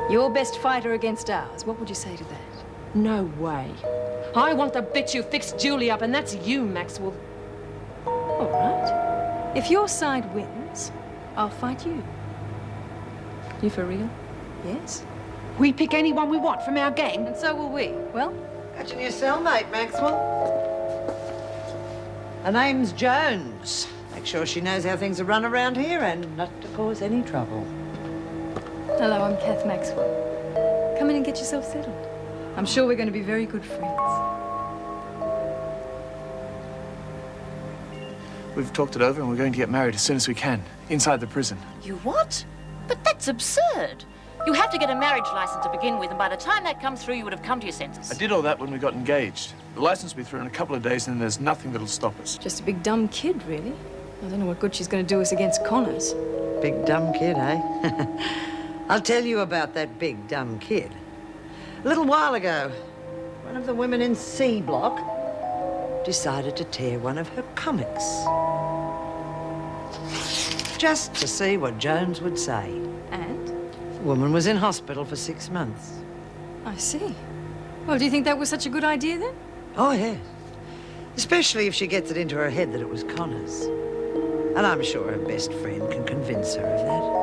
Your best fighter against ours. What would you say to that? No way. I want the bitch who fixed Julie up, and that's you, Maxwell. All right. If your side wins, I'll fight you. You for real? Yes. We pick anyone we want from our gang. And so will we. Well? Catching your cellmate, Maxwell. Her name's Jones. Make sure she knows how things are run around here and not to cause any trouble. Hello, I'm Kath Maxwell. Come in and get yourself settled. I'm sure we're going to be very good friends. We've talked it over and we're going to get married as soon as we can, inside the prison. You what? But that's absurd. You have to get a marriage license to begin with, and by the time that comes through, you would have come to your senses. I did all that when we got engaged. The license will be through in a couple of days and there's nothing that'll stop us. Just a big dumb kid, really. I don't know what good she's going to do us against Connors. Big dumb kid, eh? I'll tell you about that big dumb kid. A little while ago, one of the women in C Block decided to tear one of her comics. Just to see what Jones would say. And? The woman was in hospital for 6 months. I see. Well, do you think that was such a good idea, then? Oh, yes. Especially if she gets it into her head that it was Connors. And I'm sure her best friend can convince her of that.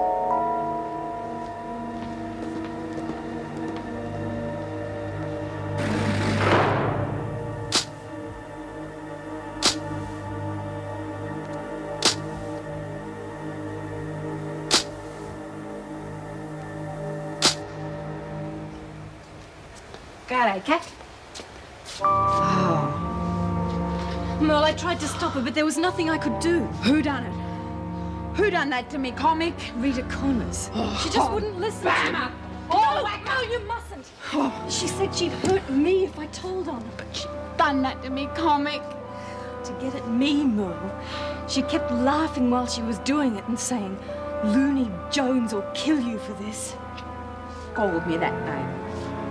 G'day, Kath. Oh. Merle, I tried to stop her, but there was nothing I could do. Who done it? Who done that to me, comic? Rita Connors. She just wouldn't listen to me. No, you mustn't. She said she'd hurt me if I told on her. But she done that to me, comic. To get at me, Merle, she kept laughing while she was doing it and saying, Looney Jones will kill you for this. Called me that name.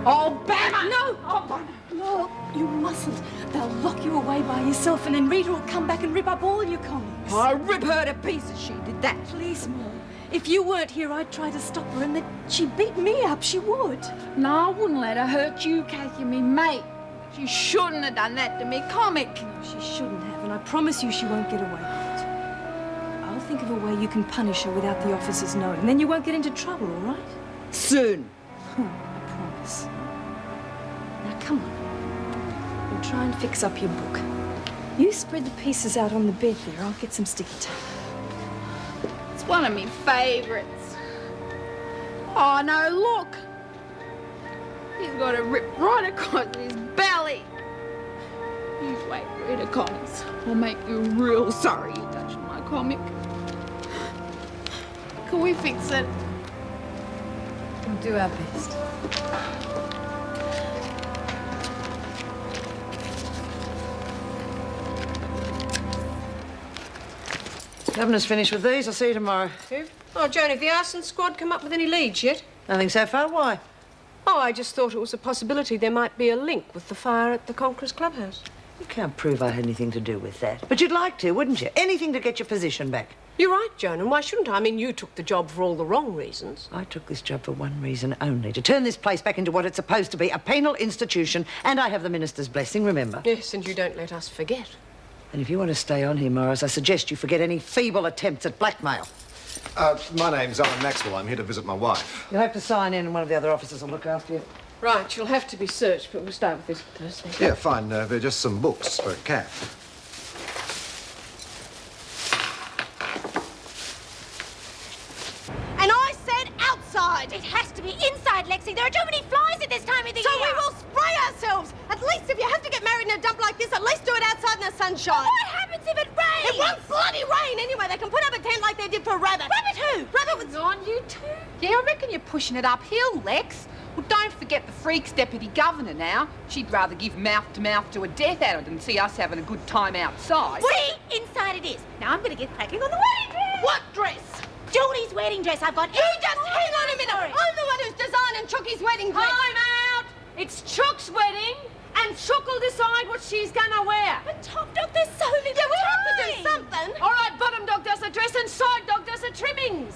Oh, Bama! No! Oh, no, you mustn't. They'll lock you away by yourself and then Rita will come back and rip up all your comics. I'll rip her to pieces, she did that. Please, Merle. If you weren't here, I'd try to stop her and then she'd beat me up. She would. No, I wouldn't let her hurt you, Kath, you me mate. She shouldn't have done that to me, comic. No, she shouldn't have, and I promise you she won't get away with it. I'll think of a way you can punish her without the officers knowing, and then you won't get into trouble, all right? Soon. I promise. Now, come on. We'll try and fix up your book. You spread the pieces out on the bed there. I'll get some sticky tape. It's one of me favourites. Oh, no, look. He's got a rip right across his belly. You wait, Rita Connors. I'll make you real sorry you touched my comic. Can we fix it? We'll do our best. Governor's finished with these. I'll see you tomorrow. Who? Oh, Joan, have the arson squad come up with any leads yet? Nothing so far. Why? Oh, I just thought it was a possibility there might be a link with the fire at the Conqueror's Clubhouse. You can't prove I had anything to do with that. But you'd like to, wouldn't you? Anything to get your position back. You're right, Joan, and why shouldn't I? I mean, you took the job for all the wrong reasons. I took this job for one reason only, to turn this place back into what it's supposed to be, a penal institution, and I have the minister's blessing, remember? Yes, and you don't let us forget. And if you want to stay on here, Morris, I suggest you forget any feeble attempts at blackmail. My name's Alan Maxwell. I'm here to visit my wife. You'll have to sign in and one of the other officers will look after you. Right, you'll have to be searched, but we'll start with this first. Yeah, fine. They're just some books for Kath. And I said outside! It has to be inside, Lexie. There are too many flies at this time of the year. So we will spray ourselves. At least if you have to get married in a dump like this, at least do it outside in the sunshine. What happens if it rains? It won't bloody rain anyway. They can put up a tent like they did for Rabbit. Rabbit who? Rabbit was... On you two? Yeah, I reckon you're pushing it uphill, Lex. Well, don't forget the freak's deputy governor now. She'd rather give mouth-to-mouth to a death adder than see us having a good time outside. See? Inside it is. Now I'm going to get cracking on the wedding dress. What dress? Julie's wedding dress. I've got... You just hang on a minute. I'm the one who's designing Chucky's wedding dress. Time out! It's Chuck's wedding, and Chuck will decide what she's gonna wear. But top dog, there's so little Yeah, we'll have to time. do something. All right, bottom dog does the dress, and side dog does the trimmings.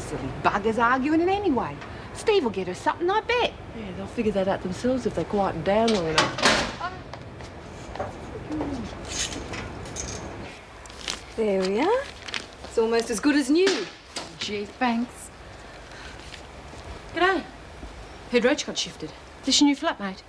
Silly buggers arguing it anyway. Steve will get her something, I bet. Yeah, they'll figure that out themselves if they quieten down long enough. There we are. It's almost as good as new. Gee, thanks. G'day. Heard Roach got shifted. This your new flatmate?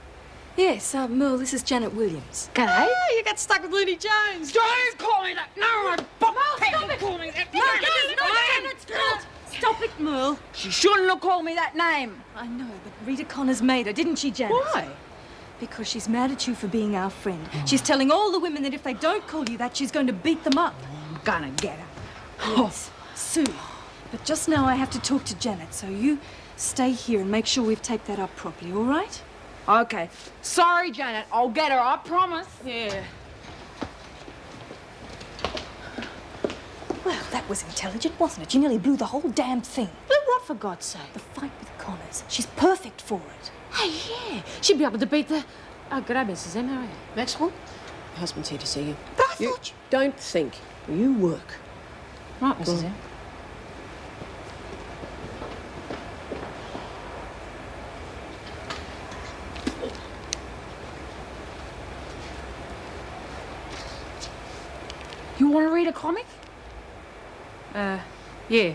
Yes, Merle, this is Janet Williams. G'day. Oh, you got stuck with Looney Jones. Don't call me that! No, stop it! Call me that. Stop it, Merle. She shouldn't have called me that name. I know, but Rita Connors made her, didn't she, Janet? Why? Because she's mad at you for being our friend. She's telling all the women that if they don't call you that, she's going to beat them up. I'm gonna get her. Yes, soon. But just now I have to talk to Janet, so you stay here and make sure we've taped that up properly, all right? Okay. Sorry, Janet. I'll get her, I promise. Yeah. Well, that was intelligent, wasn't it? You nearly blew the whole damn thing. Blew what, for God's sake? The fight with Connors. She's perfect for it. Hey, yeah. She'd be able to beat the... Oh, g'day, Mrs. M. How are you? Maxwell? Your husband's here to see you. But I thought Don't think. You work. Right, Mrs. M. you want to read a comic? Yeah.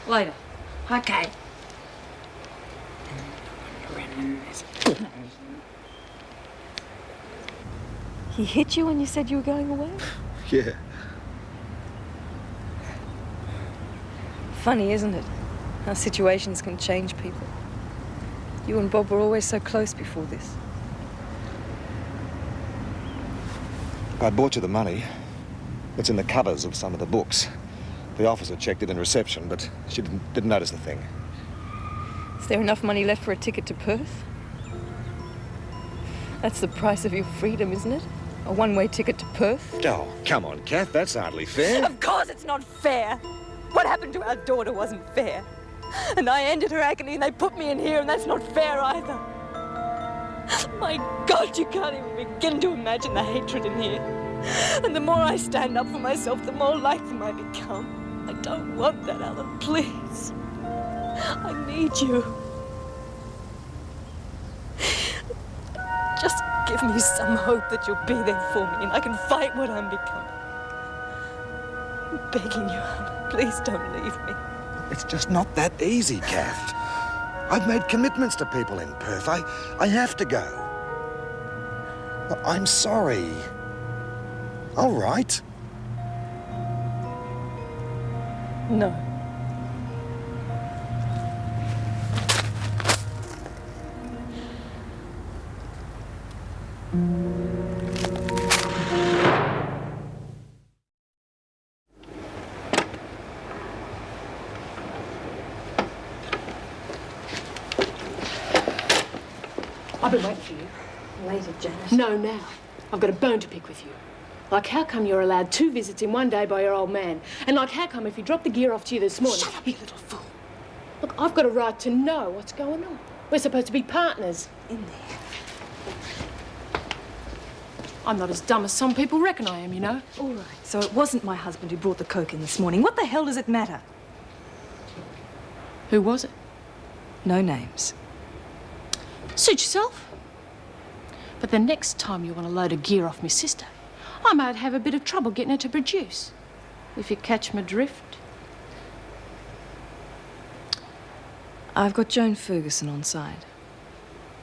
Later. Okay. He hit you when you said you were going away? Yeah. Funny, isn't it? How situations can change people. You and Bob were always so close before this. I bought you the money. It's in the covers of some of the books. The officer checked it in reception, but she didn't notice the thing. Is there enough money left for a ticket to Perth? That's the price of your freedom, isn't it? A one-way ticket to Perth? Oh, come on, Kath, that's hardly fair. Of course it's not fair. What happened to our daughter wasn't fair. And I ended her agony and they put me in here, and that's not fair either. My God, you can't even begin to imagine the hatred in here. And the more I stand up for myself, the more like them I become. I don't want that, Alan, please. I need you. Just give me some hope that you'll be there for me and I can fight what I'm becoming. I'm begging you, Alan, please don't leave me. It's just not that easy, Kath. I've made commitments to people in Perth. I have to go. I'm sorry. All right. No. I've been waiting for you. Later, Janet. No, now. I've got a bone to pick with you. Like, how come you're allowed 2 visits in one day by your old man? And like, how come if he dropped the gear off to you this morning... Shut up, you little fool. Look, I've got a right to know what's going on. We're supposed to be partners. In there. I'm not as dumb as some people reckon I am, you know. All right, so it wasn't my husband who brought the coke in this morning. What the hell does it matter? Who was it? No names. Suit yourself. But the next time you want to load a gear off my sister, I might have a bit of trouble getting her to produce. If you catch my drift. I've got Joan Ferguson on side.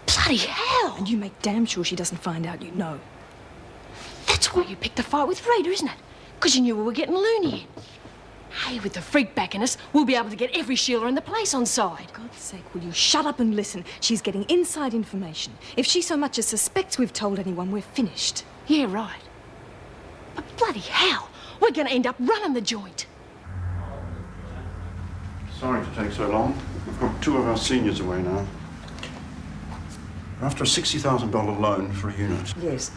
Bloody hell! And you make damn sure she doesn't find out you know. That's why you picked a fight with Rita, isn't it? Because you knew we were getting loony in. Hey, with the freak backing us, we'll be able to get every Sheila in the place on side. For God's sake, will you shut up and listen? She's getting inside information. If she so much as suspects we've told anyone, we're finished. Yeah, right. But bloody hell, we're going to end up running the joint. Sorry to take so long. We've got 2 of our seniors away now. We're after a $60,000 loan for a unit. Yes.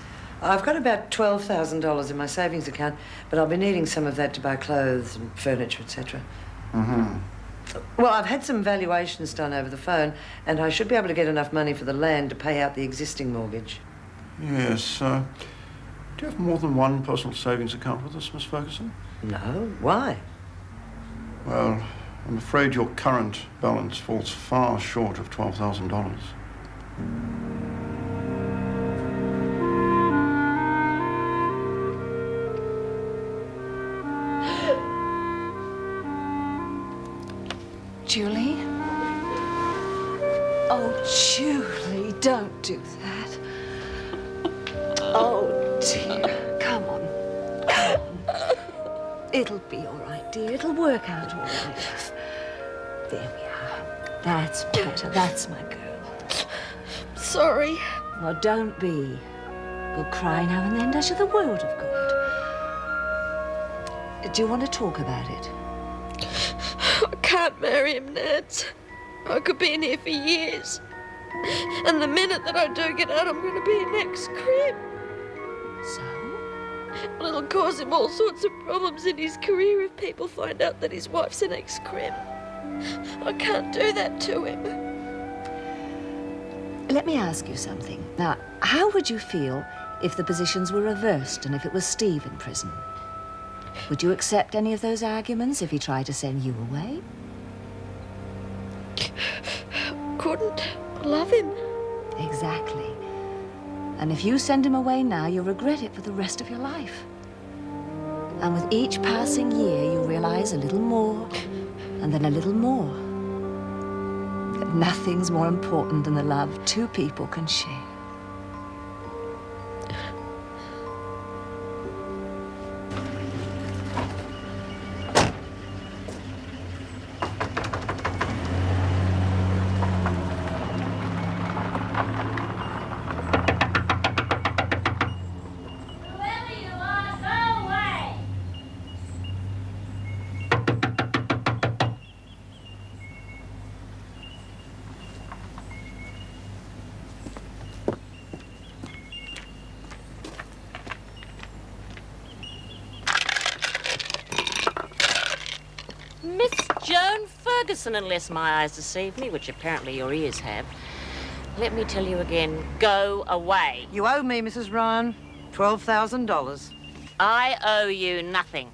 I've got about $12,000 in my savings account, but I'll be needing some of that to buy clothes and furniture, etc. Mm-hmm. Well, I've had some valuations done over the phone, and I should be able to get enough money for the land to pay out the existing mortgage. Yes. Do you have more than one personal savings account with us, Miss Ferguson? No. Why? Well, I'm afraid your current balance falls far short of $12,000. Julie? Oh, Julie, don't do that. Oh, dear. Come on. Come on. It'll be all right, dear. It'll work out all right. There we are. That's better. That's my girl. Sorry. Well, don't be. We'll cry now and then does you the world of good. Do you want to talk about it? I can't marry him, Ned. I could be in here for years. And the minute that I do get out, I'm going to be an ex-crib. So? Well, it'll cause him all sorts of problems in his career if people find out that his wife's an ex-crib. I can't do that to him. Let me ask you something. Now, how would you feel if the positions were reversed and if it was Steve in prison? Would you accept any of those arguments if he tried to send you away? Couldn't. I love him. Exactly. And if you send him away now, you'll regret it for the rest of your life. And with each passing year, you'll realize a little more, and then a little more. That nothing's more important than the love two people can share. Joan Ferguson, unless my eyes deceive me, which apparently your ears have. Let me tell you again, go away. You owe me, Mrs. Ryan, $12,000. I owe you nothing.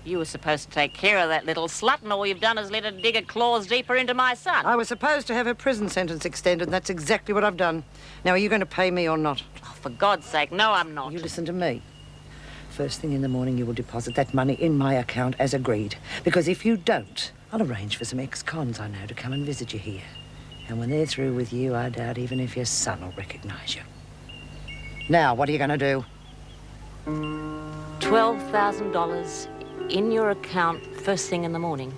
You were supposed to take care of that little slut, and all you've done is let her dig her claws deeper into my son. I was supposed to have her prison sentence extended, and that's exactly what I've done. Now, are you going to pay me or not? Oh, for God's sake, no, I'm not. You listen to me. First thing in the morning, you will deposit that money in my account as agreed. Because if you don't, I'll arrange for some ex-cons I know to come and visit you here. And when they're through with you, I doubt even if your son will recognise you. Now, what are you going to do? $12,000 in your account first thing in the morning.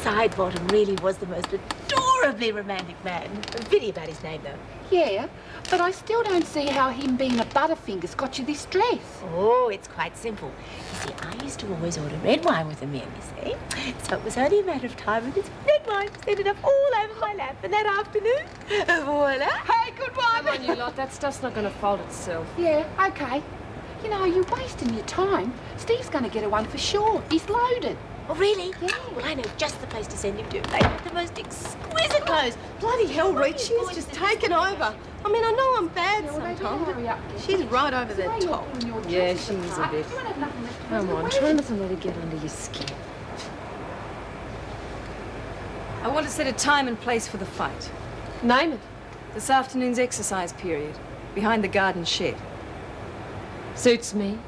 Sidebottom really was the most adorably romantic man. A pity about his name, though. Yeah, but I still don't see how him being a Butterfingers got you this dress. Oh, it's quite simple. You see, I used to always order red wine with the men, you see. So it was only a matter of time and this red wine ended up all over my lap. And that afternoon, voila. Hey, good one. Come on, you lot. That stuff's not going to fold itself. Yeah, okay. You know, you're wasting your time. Steve's going to get a one for sure. He's loaded. Oh, really? Yeah. Well, I know just the place to send him to. They have the most exquisite clothes. Bloody hell, Rita, she's just taken over. I mean, I know I'm bad Hurry sometimes, up. but she's right over the top. Yeah, she is a bit. Come on, try not to let her get under your skin. I want to set a time and place for the fight. Name it. This afternoon's exercise period, behind the garden shed. Suits me.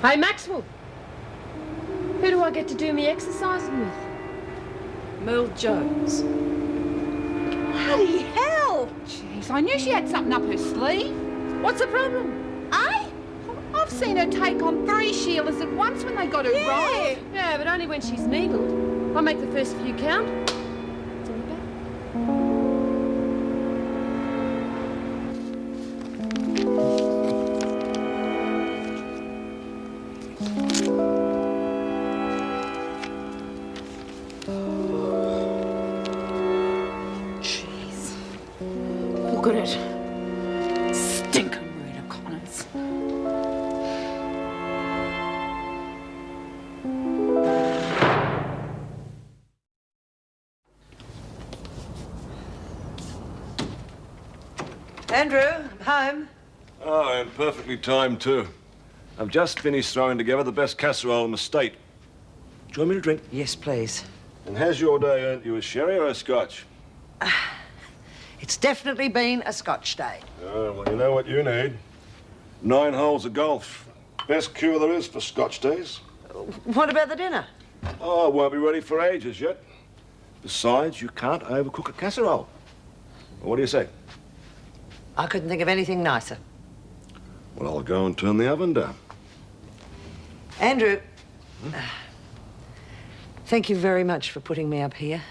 Hey, Maxwell. Who do I get to do me exercising with? Merle Jones. Bloody hell! Jeez, I knew she had something up her sleeve. What's the problem? I've seen her take on 3 Sheilas at once when they got her right. Yeah, but only when she's needled. I make the first few count. It's all about. Look at it. Stinking Rita Connors. Andrew, I'm home. Oh, and perfectly timed, too. I've just finished throwing together the best casserole in the state. Do you want me to drink? Yes, please. And has your day earned you a sherry or a scotch? It's definitely been a Scotch day. Oh, well, you know what you need. 9 holes of golf. Best cure there is for Scotch days. What about the dinner? Oh, it won't be ready for ages yet. Besides, you can't overcook a casserole. Well, what do you say? I couldn't think of anything nicer. Well, I'll go and turn the oven down. Andrew, thank you very much for putting me up here.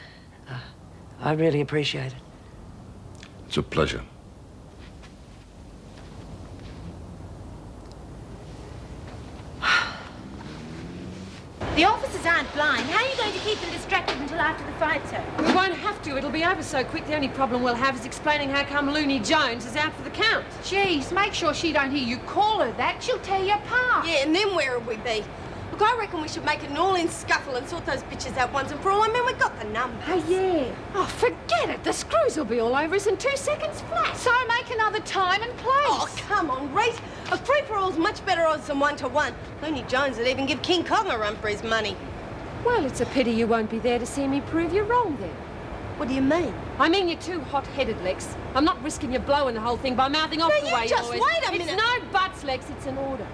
I really appreciate it. It's a pleasure. The officers aren't blind. How are you going to keep them distracted until after the fight, sir? We won't have to. It'll be over so quick. The only problem we'll have is explaining how come Looney Jones is out for the count. Jeez, make sure she don't hear you call her that. She'll tear you apart. Yeah, and then where would we be? Look, I reckon we should make it an all-in scuffle and sort those bitches out once and for all. I mean, we've got the numbers. Oh, yeah. Oh, forget it. The screws will be all over us in 2 seconds flat. So make another time and place. Oh, come on, Rita. A free-for-all's much better odds than 1-to-1. Looney Jones would even give King Kong a run for his money. Well, it's a pity you won't be there to see me prove you wrong then. What do you mean? I mean you're too hot-headed, Lex. I'm not risking you blowing the whole thing by mouthing off the way you just always... wait a minute. It's no buts, Lex. It's an order.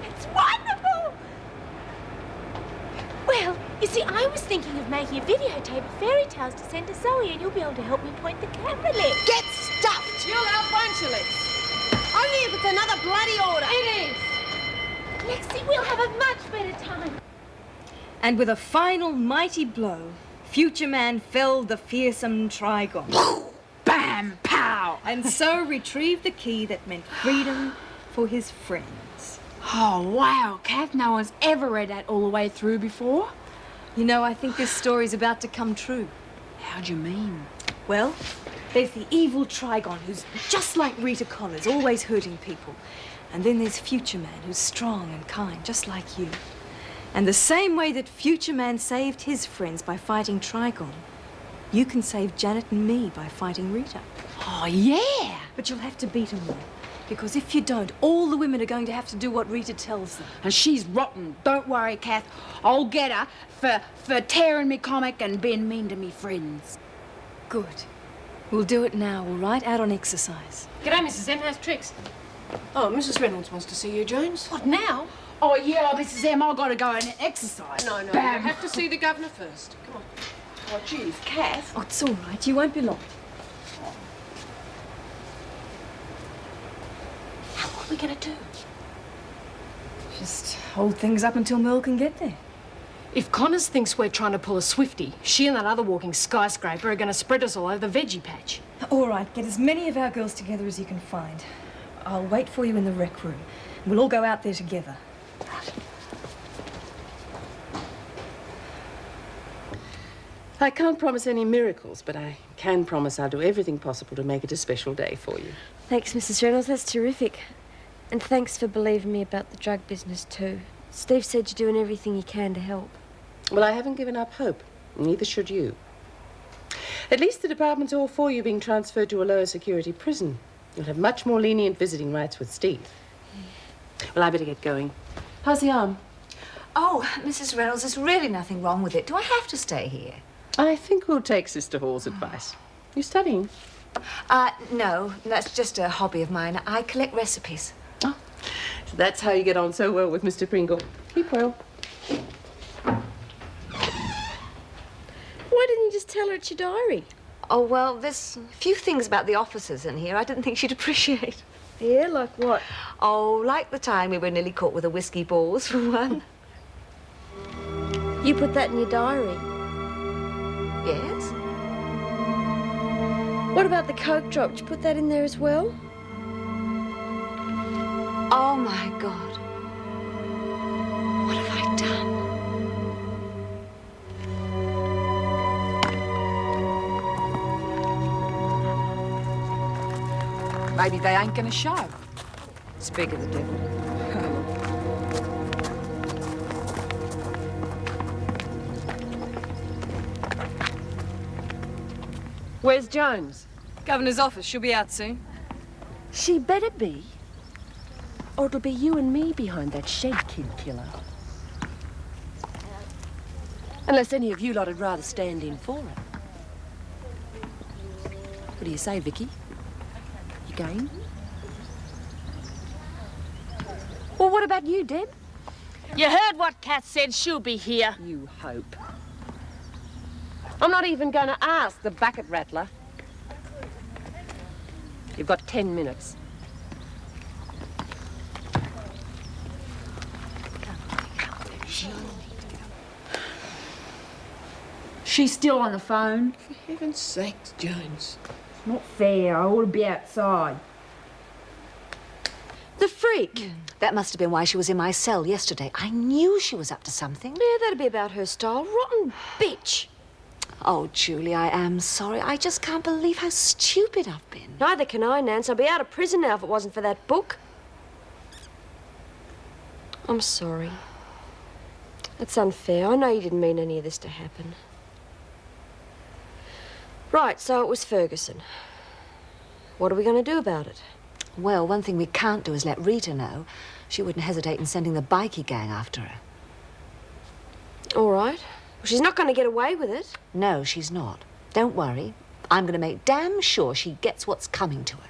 It's wonderful. Well, you see, I was thinking of making a videotape of fairy tales to send to Zoe, and you'll be able to help me point the camera, Lex. Get stuffed. You'll help, won't you, Lex? Only if it's another bloody order. It is. Lexie, we'll have a much better time. And with a final mighty blow, Future Man felled the fearsome Trigon. Bam! Pow! And so retrieved the key that meant freedom for his friends. Oh, wow. Kath, no one's ever read that all the way through before. You know, I think this story's about to come true. How do you mean? Well, there's the evil Trigon who's just like Rita Connors, always hurting people. And then there's Future Man who's strong and kind, just like you. And the same way that Future Man saved his friends by fighting Trigon, you can save Janet and me by fighting Rita. Oh, yeah. But you'll have to beat them all. Because if you don't, all the women are going to have to do what Rita tells them. And she's rotten. Don't worry, Kath. I'll get her for tearing me comic and being mean to me friends. Good. We'll do it now, all right? Out on exercise. G'day, Mrs. M. How's tricks? Oh, Mrs. Reynolds wants to see you, Jones. What, now? Oh, yeah, Mrs. M, I've got to go and exercise. No, you Bam. have to see the governor first. Come on. Oh, geez, Kath. Oh, it's all right. You won't be long. What are we going to do? Just hold things up until Merle can get there. If Connors thinks we're trying to pull a Swifty, she and that other walking skyscraper are going to spread us all over the veggie patch. All right, get as many of our girls together as you can find. I'll wait for you in the rec room. We'll all go out there together. I can't promise any miracles, but I can promise I'll do everything possible to make it a special day for you. Thanks, Mrs. Reynolds. That's terrific. And thanks for believing me about the drug business, too. Steve said you're doing everything you can to help. Well, I haven't given up hope. Neither should you. At least the department's all for you being transferred to a lower security prison. You'll have much more lenient visiting rights with Steve. Well, I better get going. How's the arm? Oh, Mrs. Reynolds, there's really nothing wrong with it. Do I have to stay here? I think we'll take Sister Hall's advice. You studying? No, that's just a hobby of mine. I collect recipes. Oh, so that's how you get on so well with Mr. Pringle. Keep well. Why didn't you just tell her it's your diary? Oh, well, there's a few things about the officers in here I didn't think she'd appreciate. Yeah, like what? Oh, like the time we were nearly caught with the whiskey balls, for one. You put that in your diary? Yes. What about the coke drop? Did you put that in there as well? Oh, my God. What have I done? Maybe they ain't gonna show. Speak of the devil. Where's Jones? Governor's office. She'll be out soon. She better be, or it'll be you and me behind that shed kid killer. Unless any of you lot would rather stand in for it. What do you say, Vicky? You game? Well, what about you, Deb? You heard what Kath said. She'll be here. You hope. I'm not even going to ask the bucket rattler. You've got 10 minutes. She's still on the phone. For heaven's sakes, Jones. It's not fair. I ought to be outside. The freak. That must have been why she was in my cell yesterday. I knew she was up to something. Yeah, that'd be about her style. Rotten bitch. Oh, Julie, I am sorry. I just can't believe how stupid I've been. Neither can I, Nance. I'd be out of prison now if it wasn't for that book. I'm sorry. It's unfair. I know you didn't mean any of this to happen. Right, so it was Ferguson. What are we going to do about it? Well, one thing we can't do is let Rita know. She wouldn't hesitate in sending the bikie gang after her. All right. Well, she's not going to get away with it. No, she's not. Don't worry. I'm going to make damn sure she gets what's coming to her.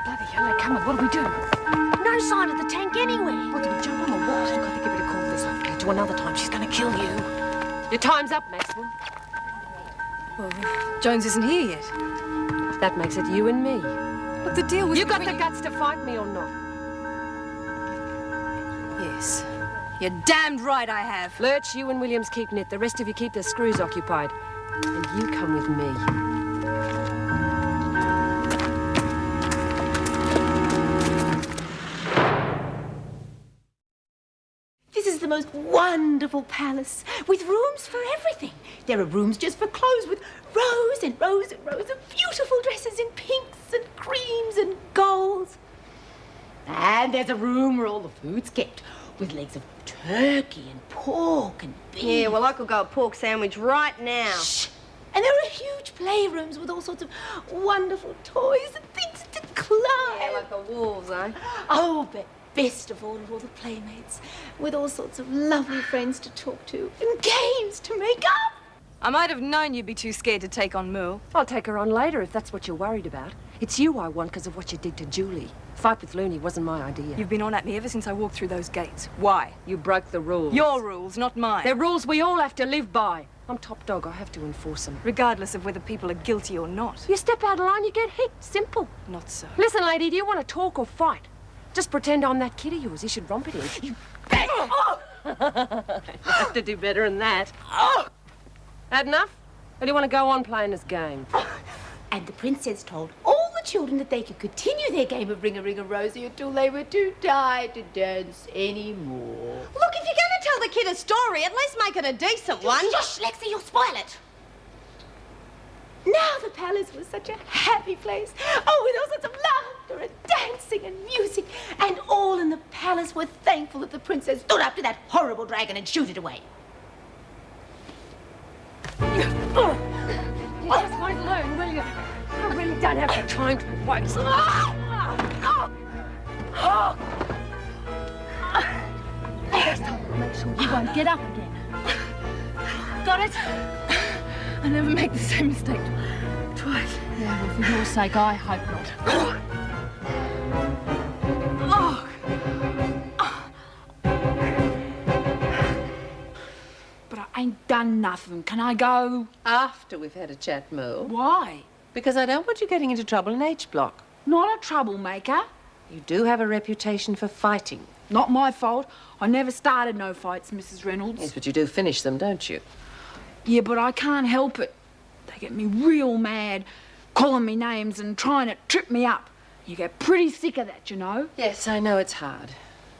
Bloody hell, come on, what do we do? No sign of the tank anywhere. What, do we jump on the wall? Look, I think you better call this off, Kate. To another time, she's going to kill you. Your time's up, Maxwell. Well, Jones isn't here yet. That makes it you and me. Look, the deal was You got the guts to fight me or not? Yes. You're damned right I have. Lurch, you and Williams keep knit. The rest of you keep the screws occupied. And you come with me. This is the most wonderful palace, with rooms for everything. There are rooms just for clothes with rows and rows and rows of beautiful dresses in pinks and creams and golds. And there's a room where all the food's kept, with legs of turkey and pork and beef. Yeah, well, I could go a pork sandwich right now. Shh. And there are huge playrooms with all sorts of wonderful toys and things to climb. Yeah, like the wolves, eh? Oh, but best of all the playmates, with all sorts of lovely friends to talk to and games to make up. I might have known you'd be too scared to take on Merle. I'll take her on later if that's what you're worried about. It's you I want because of what you did to Julie. Fight with Looney wasn't my idea. You've been on at me ever since I walked through those gates. Why? You broke the rules. Your rules, not mine. They're rules we all have to live by. I'm top dog. I have to enforce them. Regardless of whether people are guilty or not. You step out of line, you get hit. Simple. Not so. Listen, lady, do you want to talk or fight? Just pretend I'm that kid of yours. You should romp it in. You have to do better than that. Had enough? Or do you want to go on playing this game? And the princess told all the children that they could continue their game of Ring-a-Ring-a-Rosie until they were too tired to dance anymore. Look, if you're going to tell the kid a story, at least make it a decent one. Shush, Lexie, you'll spoil it. Now the palace was such a happy place. Oh, with all sorts of laughter and dancing and music. And all in the palace were thankful that the princess stood up to that horrible dragon and shooed it away. Just won't learn, will you? I really don't have the time to waste. This time I'll make sure you won't get up again. Got it? I never make the same mistake twice. Yeah, well, for your sake, I hope not. But I ain't done nothing. Can I go? After we've had a chat, Merle. Why? Because I don't want you getting into trouble in H Block. Not a troublemaker. You do have a reputation for fighting. Not my fault. I never started no fights, Mrs. Reynolds. Yes, but you do finish them, don't you? Yeah, but I can't help it. They get me real mad, calling me names and trying to trip me up. You get pretty sick of that, you know. Yes, I know it's hard.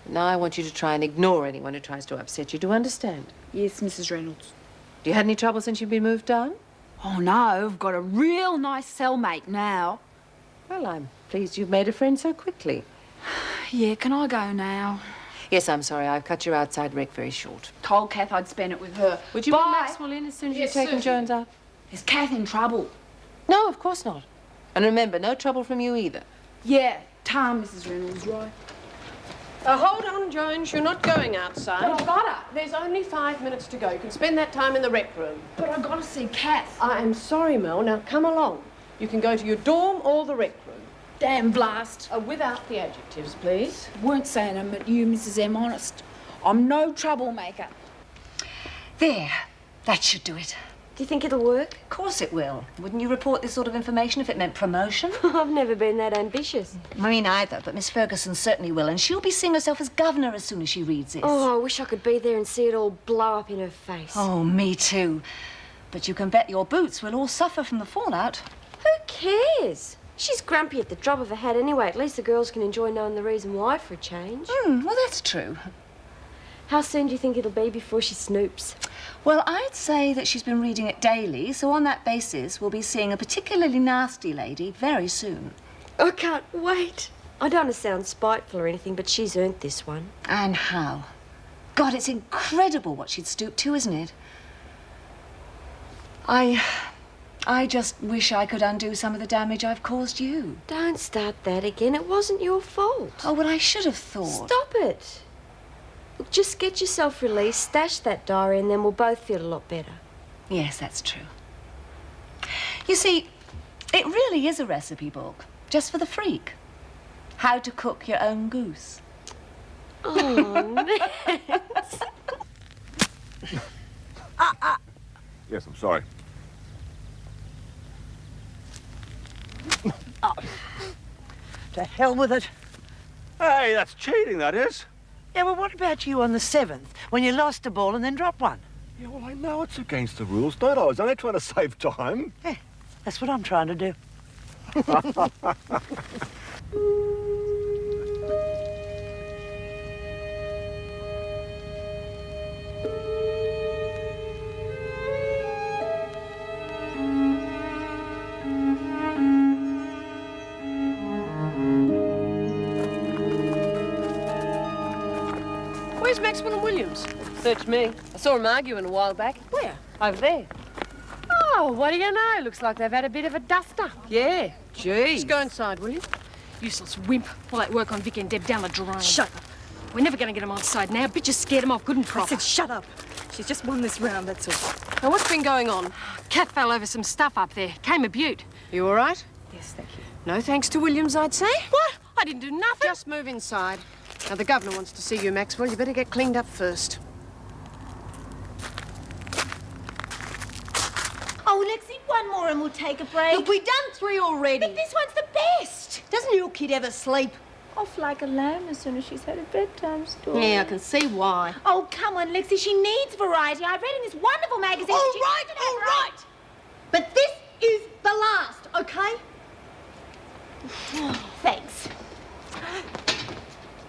Now I want you to try and ignore anyone who tries to upset you. Do you understand? Yes, Mrs. Reynolds. Do you had any trouble since you've been moved down? Oh, no. I've got a real nice cellmate now. Well, I'm pleased you've made a friend so quickly. Yeah, can I go now? Yes, I'm sorry. I've cut your outside rec very short. Told Kath I'd spend it with her. Would you Bye. want Maxwell in as soon as Yes, you've taken certainly. Jones out? Is Kath in trouble? No, of course not. And remember, no trouble from you either. Yeah, Tom, Mrs. Reynolds, right. Hold on, Jones. You're not going outside. But I've gotta. There's only 5 minutes to go. You can spend that time in the rec room. But I've gotta see Kath. I am sorry, Mel. Now, come along. You can go to your dorm or the rec room. Damn blast. Without the adjectives, please. Weren't saying them at you, Mrs. M, honest. I'm no troublemaker. There. That should do it. Do you think it'll work? Of course it will. Wouldn't you report this sort of information if it meant promotion? I've never been that ambitious. Me neither, but Miss Ferguson certainly will, and she'll be seeing herself as governor as soon as she reads this. Oh, I wish I could be there and see it all blow up in her face. Oh, me too. But you can bet your boots will all suffer from the fallout. Who cares? She's grumpy at the drop of a hat anyway. At least the girls can enjoy knowing the reason why for a change. Well, that's true. How soon do you think it'll be before she snoops? Well, I'd say that she's been reading it daily, so on that basis, we'll be seeing a particularly nasty lady very soon. I can't wait. I don't want to sound spiteful or anything, but she's earned this one. And how? God, it's incredible what she'd stooped to, isn't it? I just wish I could undo some of the damage I've caused you. Don't start that again. It wasn't your fault. Oh, but I should have thought. Stop it. Look, just get yourself released, stash that diary, and then we'll both feel a lot better. Yes, that's true. You see, it really is a recipe book, just for the freak. How to cook your own goose. Oh, Yes, I'm sorry. To hell with it. Hey, that's cheating, that is. Yeah, well, what about you on the 7th, when you lost a ball and then dropped one? Yeah, well, I know it's against the rules, don't I? I was only trying to save time. Yeah, that's what I'm trying to do. Where's Maxwell and Williams? Search me. I saw them arguing a while back. Where? Over there. Oh, what do you know? Looks like they've had a bit of a duster. Yeah. Gee. Just go inside, will you? Useless wimp. All that work on Vic and Deb down the drain. Shut up. We're never going to get them on side now. Bitches scared them off good and I proper. said shut up. She's just won this round, that's all. Now, what's been going on? Kath fell over some stuff up there. Came a beaut. You all right? Yes, thank you. No thanks to Williams, I'd say. What? I didn't do nothing. Just move inside. Now, the governor wants to see you, Maxwell. You better get cleaned up first. Oh, Lexie, one more and we'll take a break. Look, we've done 3 already. But this one's the best. Doesn't your kid ever sleep? Off like a lamb as soon as she's had a bedtime story. Yeah, I can see why. Oh, come on, Lexie, she needs variety. I read in this wonderful magazine. All right. But this is the last, okay? Oh, thanks.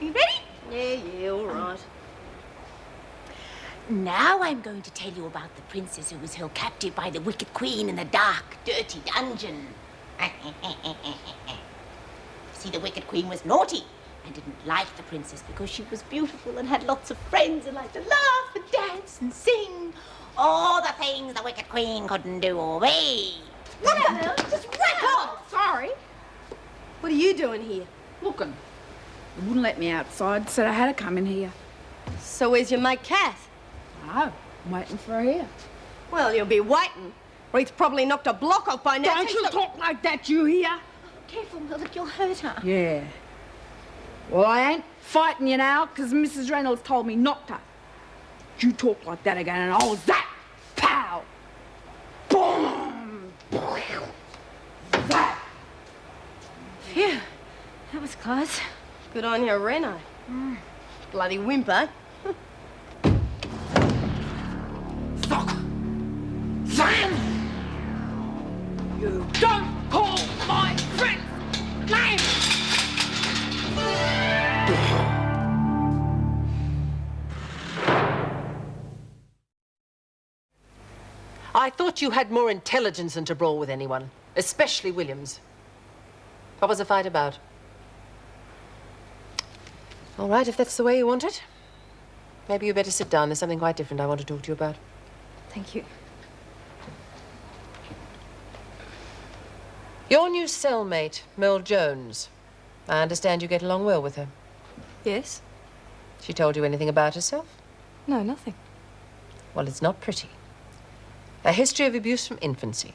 You ready? Yeah, all right. Now I'm going to tell you about the princess who was held captive by the wicked queen in the dark, dirty dungeon. See, the wicked queen was naughty and didn't like the princess because she was beautiful and had lots of friends and liked to laugh and dance and sing. All the things the wicked queen couldn't do or be. What the hell? Just rack off! Sorry. What are you doing here? Looking. They wouldn't let me outside. Said I had to come in here. So where's your mate, Kath? Oh, I'm waiting for her here. Well, you'll be waiting. Rita's probably knocked a block off by now. Don't you talk like that, you hear? Careful, look, you'll hurt her. Yeah. Well, I ain't fighting you now, because Mrs. Reynolds told me not to. You talk like that again, and I'll zap! Pow! Boom! Zap! Phew, that was close. Good on you, Reno. Bloody wimp, eh? Sam! You don't call my friend names! I thought you had more intelligence than to brawl with anyone, especially Williams. What was the fight about? All right, if that's the way you want it. Maybe you better sit down. There's something quite different I want to talk to you about. Thank you. Your new cellmate, Merle Jones. I understand you get along well with her. Yes? She told you anything about herself? No, nothing. Well, it's not pretty. A history of abuse from infancy.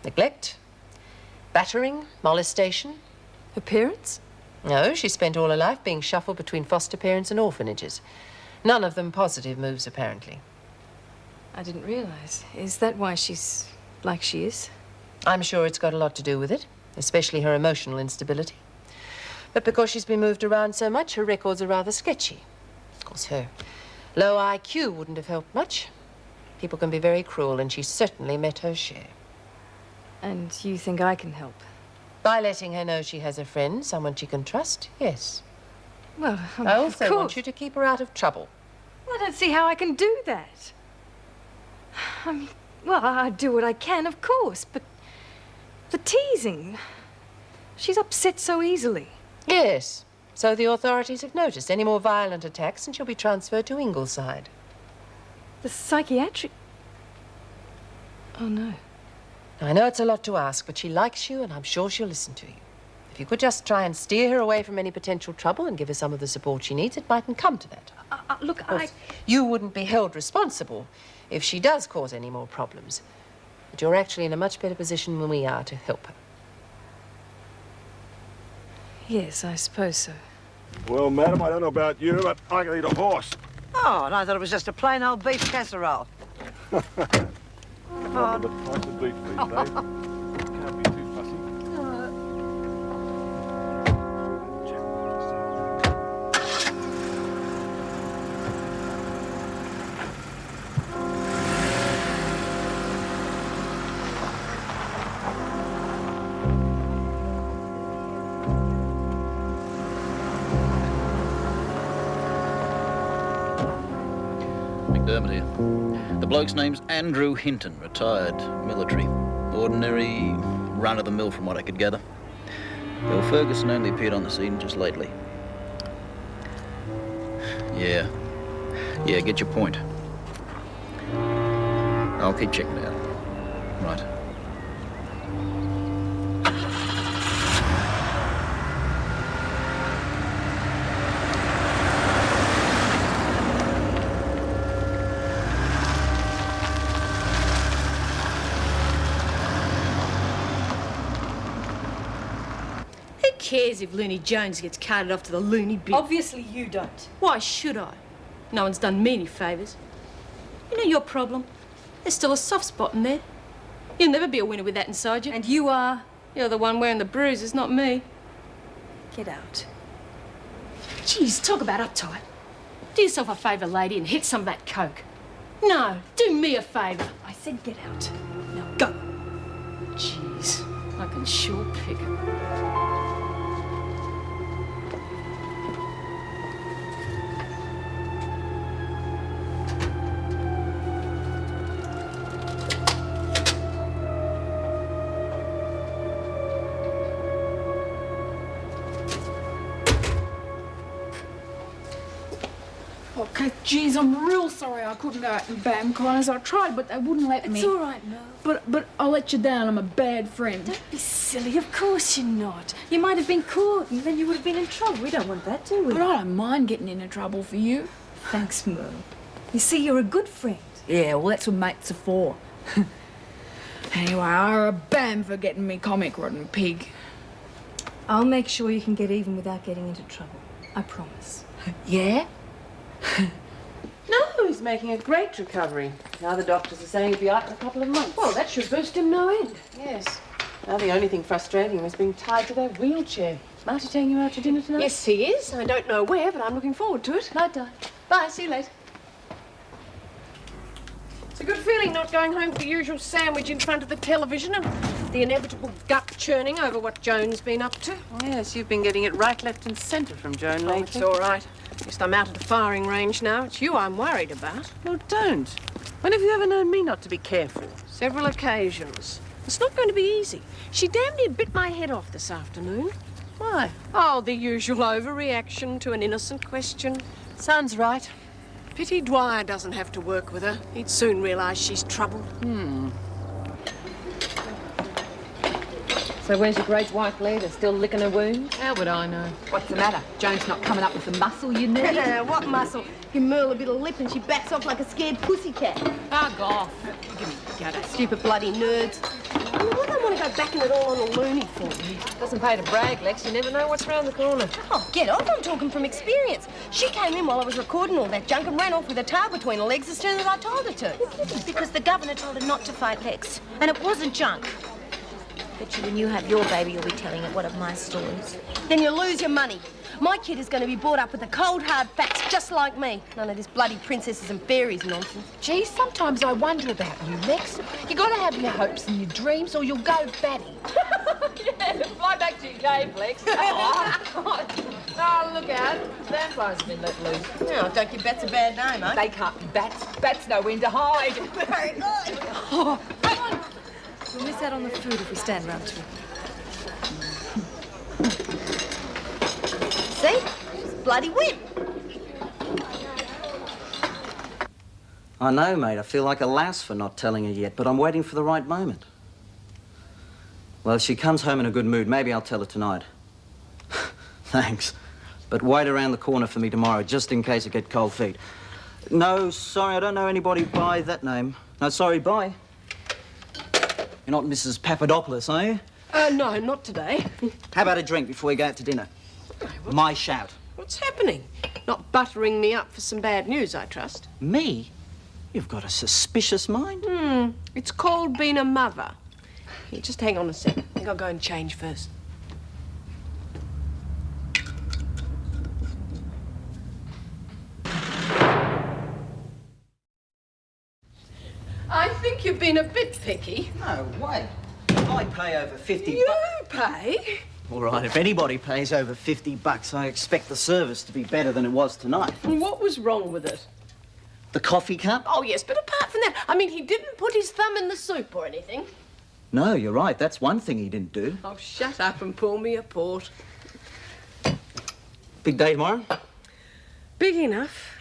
Neglect, battering, molestation. Her parents? No, she spent all her life being shuffled between foster parents and orphanages. None of them positive moves, apparently. I didn't realize. Is that why she's like she is? I'm sure it's got a lot to do with it, especially her emotional instability. But because she's been moved around so much, her records are rather sketchy. Of course, her low IQ wouldn't have helped much. People can be very cruel, and she's certainly met her share. And you think I can help? By letting her know she has a friend, someone she can trust, yes. Well, I also want you to keep her out of trouble. I don't see how I can do that. I mean, well, I do what I can, of course, but the teasing, she's upset so easily. Yes, so the authorities have noticed. Any more violent attacks and she'll be transferred to Ingleside. The psychiatric... Oh, no. I know it's a lot to ask, but she likes you and I'm sure she'll listen to you. If you could just try and steer her away from any potential trouble and give her some of the support she needs, it mightn't come to that. Look, You wouldn't be held responsible if she does cause any more problems. But you're actually in a much better position than we are to help her. Yes, I suppose so. Well, madam, I don't know about you, but I can eat a horse. Oh, and I thought it was just a plain old beef casserole. Not the price of beef these days. Can't be too fussy. McDermott here. The bloke's name's Andrew Hinton, retired military. Ordinary, run-of-the-mill from what I could gather. Bill Ferguson only appeared on the scene just lately. Yeah, get your point. I'll keep checking it out. Right. Who cares if Looney Jones gets carted off to the loony bin? Obviously you don't. Why should I? No one's done me any favours. You know your problem? There's still a soft spot in there. You'll never be a winner with that inside you. And you are? You're the one wearing the bruises, not me. Get out. Jeez, talk about uptight. Do yourself a favour, lady, and hit some of that coke. No, do me a favour. I said get out. Now go. Jeez, I can sure pick. Okay, geez, I'm real sorry I couldn't go out and bam corners. I tried, but they wouldn't let me. It's all right, Merle. But I'll let you down. I'm a bad friend. Don't be silly. Of course you're not. You might have been caught, and then you would have been in trouble. We don't want that, do we? But I don't mind getting into trouble for you. Thanks, Merle. You see, you're a good friend. Yeah, well, that's what mates are for. Anyway, I owe a bam for getting me comic rotten pig. I'll make sure you can get even without getting into trouble. I promise. Yeah? No, he's making a great recovery. Now the doctors are saying he'll be out in a couple of months. Well, that should boost him no end. Yes. Now the only thing frustrating was being tied to that wheelchair. Marty taking you out to dinner tonight? Yes, he is. I don't know where, but I'm looking forward to it. Night, darling. Bye, see you later. It's a good feeling not going home for the usual sandwich in front of the television and the inevitable gut churning over what Joan's been up to. Yes, you've been getting it right, left and centre from Joan lately. Oh, it's all right. At least I'm out of the firing range now. It's you I'm worried about. Well, don't. When have you ever known me not to be careful? Several occasions. It's not going to be easy. She damn near bit my head off this afternoon. Why? Oh, the usual overreaction to an innocent question. Sounds right. Pity Dwyer doesn't have to work with her. He'd soon realise she's troubled. So where's your great white leader? Still licking her wound? How would I know? What's the matter? Joan's not coming up with the muscle you need? What muscle? Give Merle a bit of lip and she backs off like a scared pussycat. Bug off. Give me a gutter. Stupid bloody nerds. I mean, why do they want to go backing it all on a loony for? Doesn't pay to brag, Lex. You never know what's round the corner. Oh, get off. I'm talking from experience. She came in while I was recording all that junk and ran off with her tail between her legs as soon as I told her to. Because the governor told her not to fight Lex. And it wasn't junk. Bet you when you have your baby, you'll be telling it one of my stories. Then you lose your money. My kid is going to be brought up with the cold, hard facts, just like me. None of this bloody princesses and fairies nonsense. Gee, sometimes I wonder about you, Lex. You got to have your hopes and your dreams or you'll go batty. Yeah, fly back to your cave, Lex. Oh, look out. Vampires have been let loose. Oh, don't give bats a bad name, eh? They can't be bats. Bats know when to hide. Very good. Oh, come on. We'll miss out on the food if we stand round too. See? She's a bloody wimp. I know, mate. I feel like a lass for not telling her yet, but I'm waiting for the right moment. Well, if she comes home in a good mood, maybe I'll tell her tonight. Thanks. But wait around the corner for me tomorrow, just in case I get cold feet. No, sorry, I don't know anybody by that name. No, sorry, bye. You're not Mrs. Papadopoulos, are you? No, not today. How about a drink before we go out to dinner? My shout. What's happening? Not buttering me up for some bad news, I trust. Me? You've got a suspicious mind. It's called being a mother. Here, just hang on a sec. I think I'll go and change first. I think you've been a bit picky. No way. I pay over 50 You bucks. pay? All right, if anybody pays over 50 bucks, I expect the service to be better than it was tonight. What was wrong with it? The coffee cup? Oh, yes, but apart from that, I mean, he didn't put his thumb in the soup or anything. No, you're right. That's one thing he didn't do. Oh, shut up and pour me a port. Big day tomorrow? Big enough.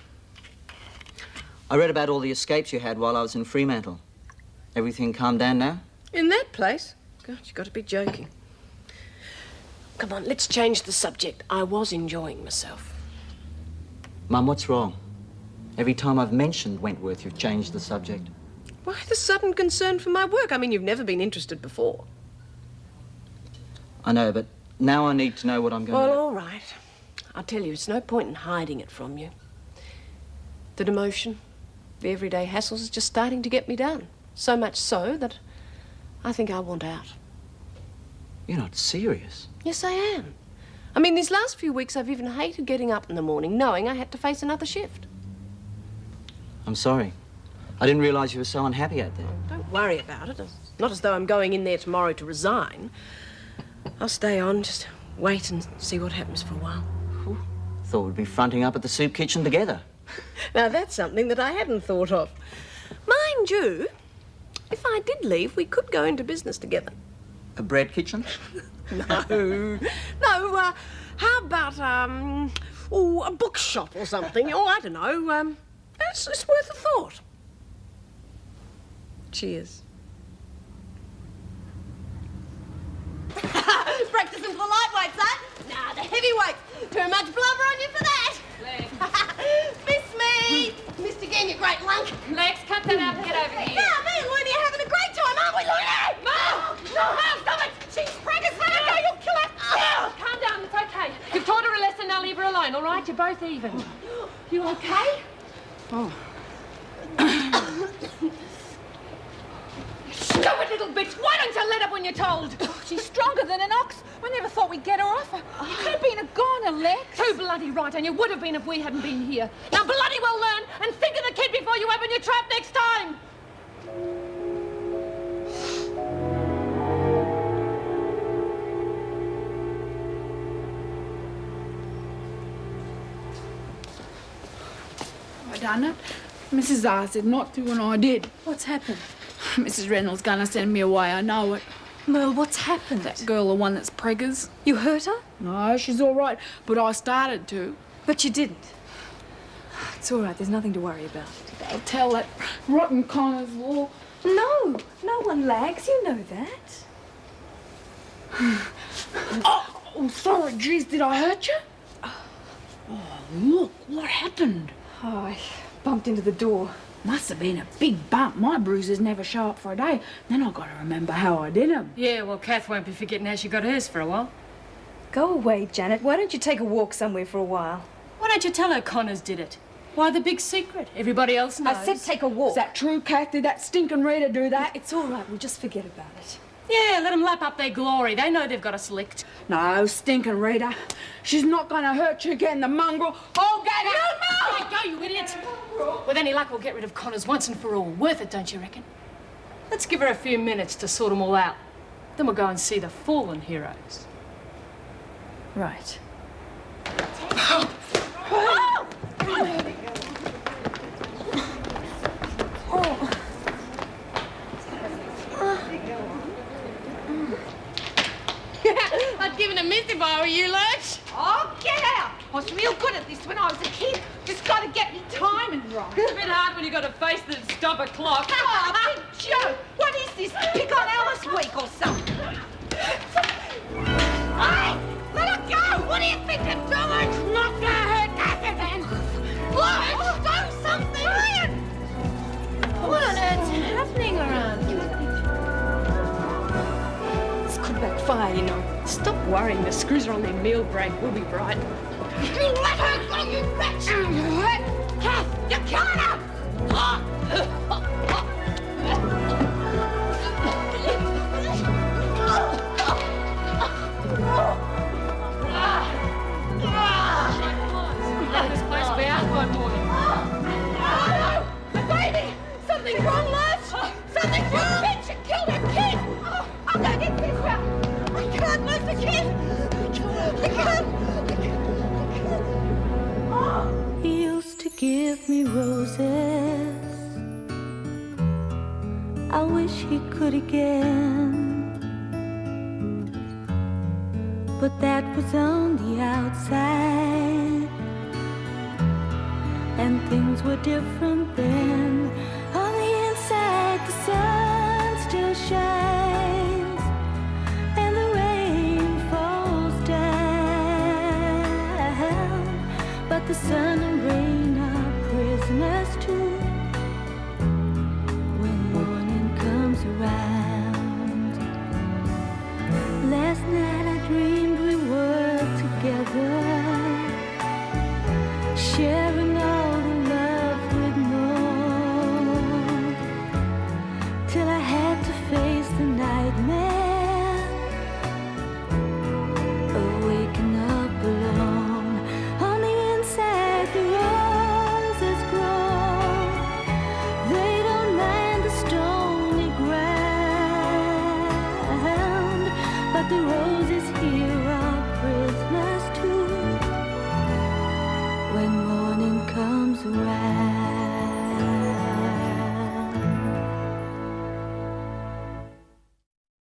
I read about all the escapes you had while I was in Fremantle. Everything calmed down now? In that place? God, you've got to be joking. Come on, let's change the subject. I was enjoying myself. Mum, what's wrong? Every time I've mentioned Wentworth, you've changed the subject. Why the sudden concern for my work? I mean, you've never been interested before. I know, but now I need to know what I'm going to Well, do. all right. I'll tell you, it's no point in hiding it from you. The demotion, the everyday hassles is just starting to get me down. So much so that I think I want out. You're not serious. Yes, I am. I mean, these last few weeks I've even hated getting up in the morning knowing I had to face another shift. I'm sorry. I didn't realise you were so unhappy out there. Don't worry about it. It's not as though I'm going in there tomorrow to resign. I'll stay on, just wait and see what happens for a while. Thought we'd be fronting up at the soup kitchen together. Now, that's something that I hadn't thought of. Mind you, if I did leave, we could go into business together. A bread kitchen? No. No, how about, a bookshop or something? Or, I don't know, it's worth a thought. Cheers. Practicing for lightweights, huh? Nah, the heavyweights. Too much blubber on you for that. Miss me. Missed again, you great lunk. Lex, cut that out and get over here. Yeah, me and Looney are having a great time, aren't we, Looney? No, stop it. She's pregnant. Let her go, you'll kill her. Calm down, it's okay. You've taught her a lesson, now leave her alone, all right? You're both even. You okay? Oh. Stupid little bitch! Why don't you let up when you're told? She's stronger than an ox. I never thought we'd get her off. You could have been a goner, Lex. Too bloody right, and you would have been if we hadn't been here. Now bloody well learn and think of the kid before you open your trap next time. I done it. Mrs. R said not to, and I did. What's happened? Mrs. Reynolds gonna send me away, I know it. Merle, what's happened? That girl, the one that's preggers. You hurt her? No, she's all right, but I started to. But you didn't. It's all right, there's nothing to worry about. I'll tell that rotten Connors law. No one lags, you know that. Oh, sorry, geez, did I hurt you? Oh, look, what happened? Oh, I bumped into the door. Must have been a big bump. My bruises never show up for a day. Then I got to remember how I did them. Yeah, well, Kath won't be forgetting how she got hers for a while. Go away, Janet. Why don't you take a walk somewhere for a while? Why don't you tell her Connors did it? Why the big secret? Everybody else knows. I said take a walk. Is that true, Kath? Did that stinking Rita do that? It's all right. We'll just forget about it. Yeah, let them lap up their glory. They know they've got us licked. No, stinking Rita. She's not going to hurt you again, the mongrel. I'll get her! Let go, you idiot! With any luck, we'll get rid of Connors once and for all. Worth it, don't you reckon? Let's give her a few minutes to sort them all out. Then we'll go and see the fallen heroes. Right. I'd give it a miss if I were you, Lurch. Oh, get out! I was real good at this when I was a kid. Just got to get me timing right. It's a bit hard when you got a face that'd stop a clock. Oh, big joke! What is this? Pick on Alice week or something? Hey! Let her go! What do you think you're doing? It's not gonna hurt nothing, man! Look! Do something! Ryan! What on earth's happening around here? This could backfire, you know. Stop worrying. The screws are on their meal break. We'll be right. You let her go, you bitch! Kath, you're killing her! Let this place be out by morning. Baby! Something's wrong, Lurch! Something's wrong! Bitch, you killed her kid! I'm gonna get this out! I can't lose the kid! I can't! He used to give me roses. I wish he could again. But that was on the outside, and things were different then. On the inside, the sun still shines, and the rain falls down. But the sun and rain are prisoners too when morning comes around. Last night I dreamed we were together, sharing